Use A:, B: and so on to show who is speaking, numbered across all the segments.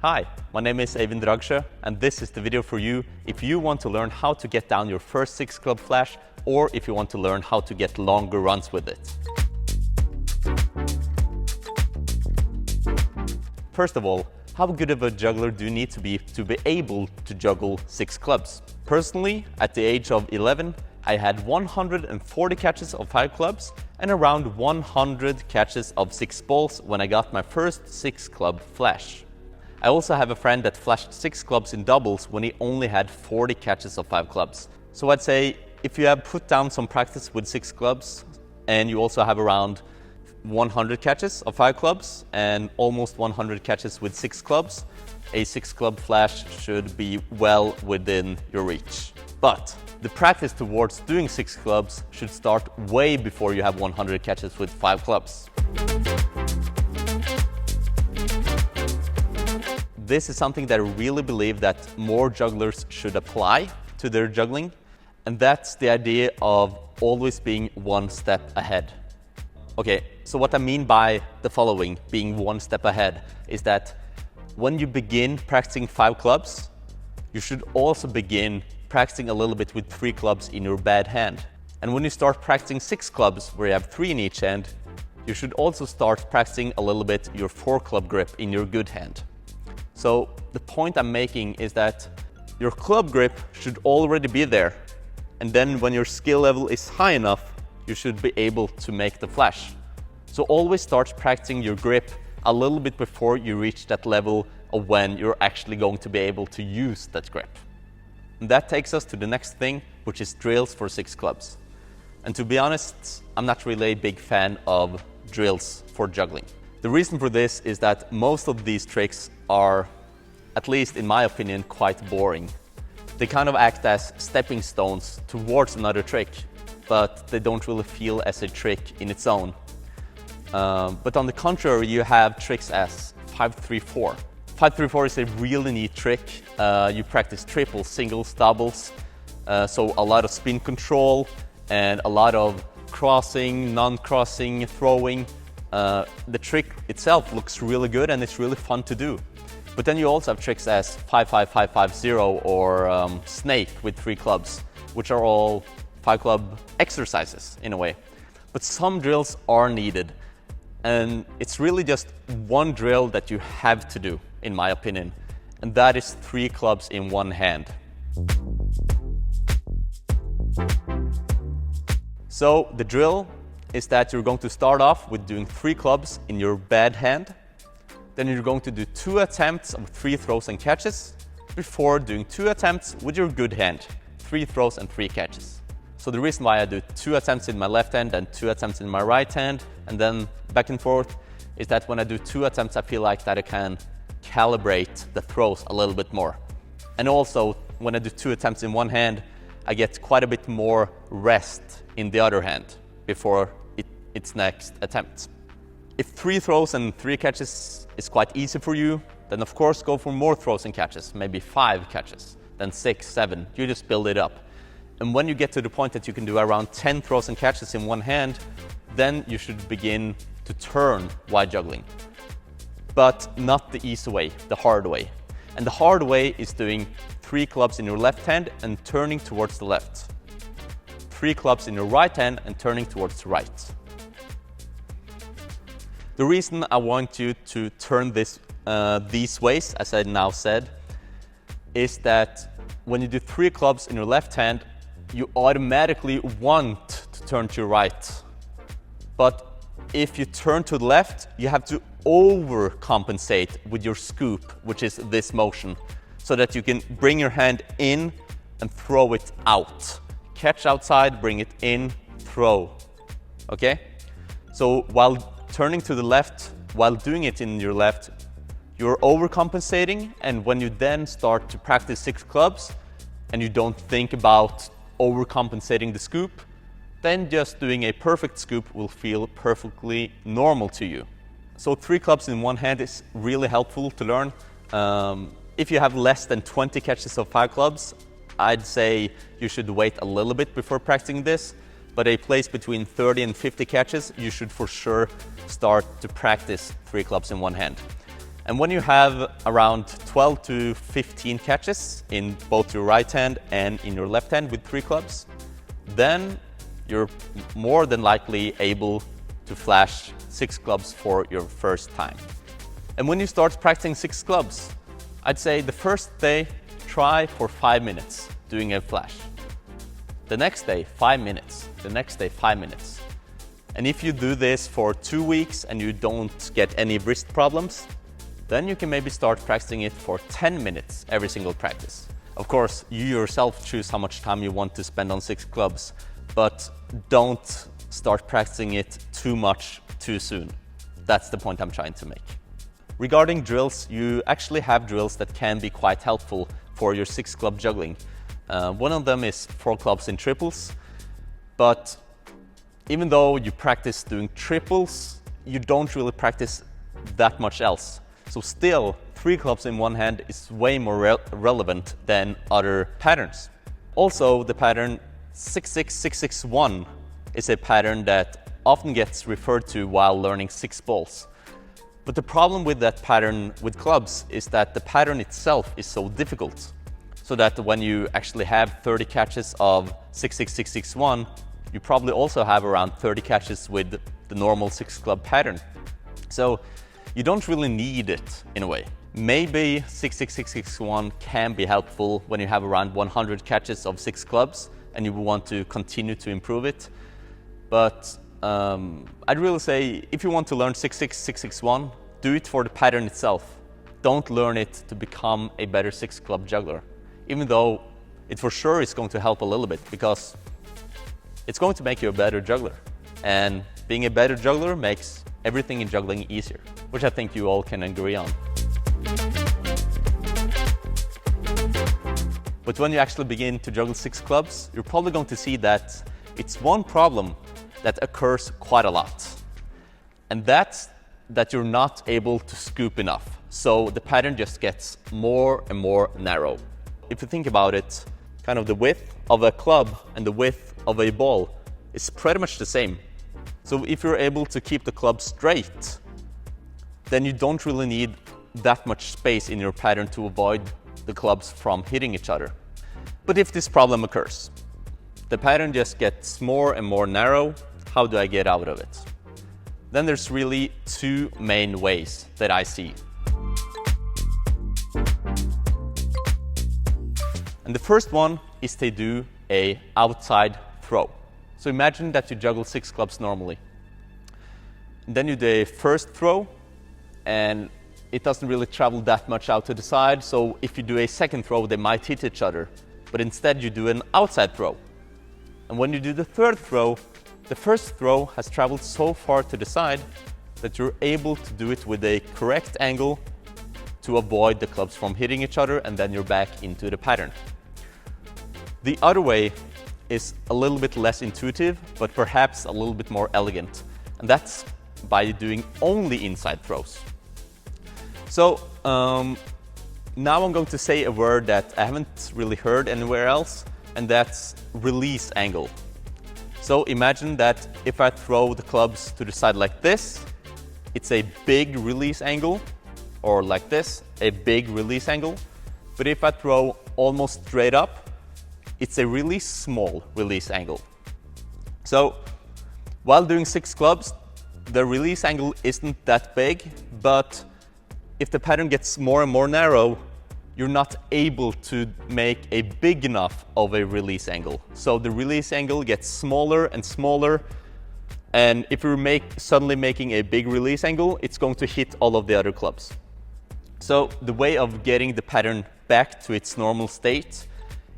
A: Hi, my name is Eivind Dragsjø, and this is the video for you if you want to learn how to get down your first 6-club flash, or if you want to learn how to get longer runs with it. First of all, how good of a juggler do you need to be able to juggle 6 clubs? Personally, at the age of 11, I had 140 catches of 5 clubs and around 100 catches of 6 balls when I got my first 6-club flash. I also have a friend that flashed 6 clubs in doubles when he only had 40 catches of 5 clubs. So I'd say if you have put down some practice with 6 clubs and you also have around 100 catches of 5 clubs and almost 100 catches with 6 clubs, a 6-club flash should be well within your reach. But the practice towards doing 6 clubs should start way before you have 100 catches with 5 clubs. This is something that I really believe that more jugglers should apply to their juggling, and that's the idea of always being one step ahead. Okay, so what I mean by the following, being one step ahead, is that when you begin practicing 5 clubs, you should also begin practicing a little bit with 3 clubs in your bad hand. And when you start practicing 6 clubs, where you have 3 in each hand, you should also start practicing a little bit your 4-club grip in your good hand. So the point I'm making is that your club grip should already be there. And then when your skill level is high enough, you should be able to make the flash. So always start practicing your grip a little bit before you reach that level of when you're actually going to be able to use that grip. And that takes us to the next thing, which is drills for 6 clubs. And to be honest, I'm not really a big fan of drills for juggling. The reason for this is that most of these tricks are, at least in my opinion, quite boring. They kind of act as stepping stones towards another trick, but they don't really feel as a trick in its own. But on the contrary, you have tricks as 5-3-4. 5-3-4 is a really neat trick. You practice triples, singles, doubles, so a lot of spin control and a lot of crossing, non-crossing, throwing. The trick itself looks really good and it's really fun to do. But then you also have tricks as 5-5-5-5-0 or snake with 3 clubs, which are all 5-club exercises in a way. But some drills are needed, and it's really just one drill that you have to do, in my opinion, and that is 3 clubs in one hand. So the drill is that you're going to start off with doing 3 clubs in your bad hand. Then you're going to do 2 attempts of 3 throws and catches before doing 2 attempts with your good hand, 3 throws and 3 catches. So the reason why I do 2 attempts in my left hand and 2 attempts in my right hand and then back and forth is that when I do 2 attempts, I feel like that I can calibrate the throws a little bit more. And also, when I do 2 attempts in one hand, I get quite a bit more rest in the other hand before its next attempt. If 3 throws and 3 catches is quite easy for you, then of course go for more throws and catches, maybe 5 catches, then 6, 7, you just build it up. And when you get to the point that you can do around 10 throws and catches in one hand, then you should begin to turn while juggling. But not the easy way, the hard way. And the hard way is doing 3 clubs in your left hand and turning towards the left. 3 clubs in your right hand and turning towards the right. The reason I want you to turn this these ways, as I now said, is that when you do 3 clubs in your left hand, you automatically want to turn to your right. But if you turn to the left, you have to overcompensate with your scoop, which is this motion, so that you can bring your hand in and throw it out. Catch outside, bring it in, throw. Okay? So while turning to the left, while doing it in your left, you're overcompensating, and when you then start to practice 6 clubs and you don't think about overcompensating the scoop, then just doing a perfect scoop will feel perfectly normal to you. So 3 clubs in one hand is really helpful to learn. If you have less than 20 catches of 5 clubs, I'd say you should wait a little bit before practicing this, but a place between 30 and 50 catches, you should for sure start to practice 3 clubs in one hand. And when you have around 12 to 15 catches in both your right hand and in your left hand with 3 clubs, then you're more than likely able to flash 6 clubs for your first time. And when you start practicing 6 clubs, I'd say the first day, try for 5 minutes doing a flash. The next day, 5 minutes. The next day, 5 minutes. And if you do this for 2 weeks and you don't get any wrist problems, then you can maybe start practicing it for 10 minutes every single practice. Of course, you yourself choose how much time you want to spend on 6 clubs, but don't start practicing it too much too soon. That's the point I'm trying to make. Regarding drills, you actually have drills that can be quite helpful for your 6 club juggling. One of them is 4 clubs in triples, but even though you practice doing triples, you don't really practice that much else. So still, 3 clubs in one hand is way more relevant than other patterns. Also, the pattern 6-6-6-6-1 is a pattern that often gets referred to while learning 6 balls. But the problem with that pattern with clubs is that the pattern itself is so difficult. So that when you actually have 30 catches of 6-6-6-6-1, you probably also have around 30 catches with the normal 6 club pattern. So you don't really need it in a way. Maybe 6-6-6-6-1 can be helpful when you have around 100 catches of 6 clubs and you want to continue to improve it. But I'd really say if you want to learn 6-6-6-6-1, do it for the pattern itself. Don't learn it to become a better 6 club juggler. Even though it for sure is going to help a little bit, because it's going to make you a better juggler. And being a better juggler makes everything in juggling easier, which I think you all can agree on. But when you actually begin to juggle 6 clubs, you're probably going to see that it's one problem that occurs quite a lot. And that's that you're not able to scoop enough. So the pattern just gets more and more narrow. If you think about it, kind of the width of a club and the width of a ball is pretty much the same. So if you're able to keep the club straight, then you don't really need that much space in your pattern to avoid the clubs from hitting each other. But if this problem occurs, the pattern just gets more and more narrow, how do I get out of it? Then there's really 2 main ways that I see. And the first one is to do an outside throw. So imagine that you juggle 6 clubs normally. And then you do a first throw, and it doesn't really travel that much out to the side. So if you do a second throw, they might hit each other. But instead you do an outside throw. And when you do the third throw, the first throw has traveled so far to the side that you're able to do it with a correct angle to avoid the clubs from hitting each other, and then you're back into the pattern. The other way is a little bit less intuitive, but perhaps a little bit more elegant. And that's by doing only inside throws. So now I'm going to say a word that I haven't really heard anywhere else, and that's release angle. So imagine that if I throw the clubs to the side like this, it's a big release angle, or like this, a big release angle. But if I throw almost straight up, it's a really small release angle. So while doing 6 clubs, the release angle isn't that big, but if the pattern gets more and more narrow, you're not able to make a big enough of a release angle. So the release angle gets smaller and smaller, and if you're suddenly making a big release angle, it's going to hit all of the other clubs. So the way of getting the pattern back to its normal state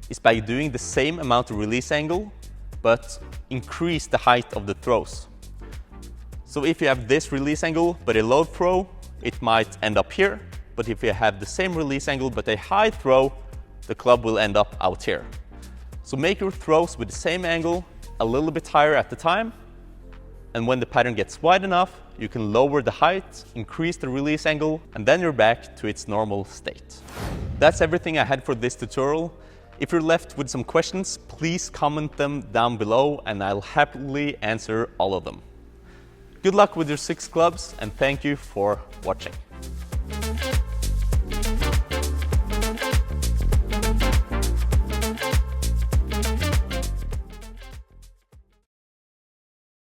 A: is by doing the same amount of release angle, but increase the height of the throws. So if you have this release angle, but a low throw, it might end up here. But if you have the same release angle, but a high throw, the club will end up out here. So make your throws with the same angle, a little bit higher at the time. And when the pattern gets wide enough, you can lower the height, increase the release angle, and then you're back to its normal state. That's everything I had for this tutorial. If you're left with some questions, please comment them down below and I'll happily answer all of them. Good luck with your 6 clubs and thank you for watching.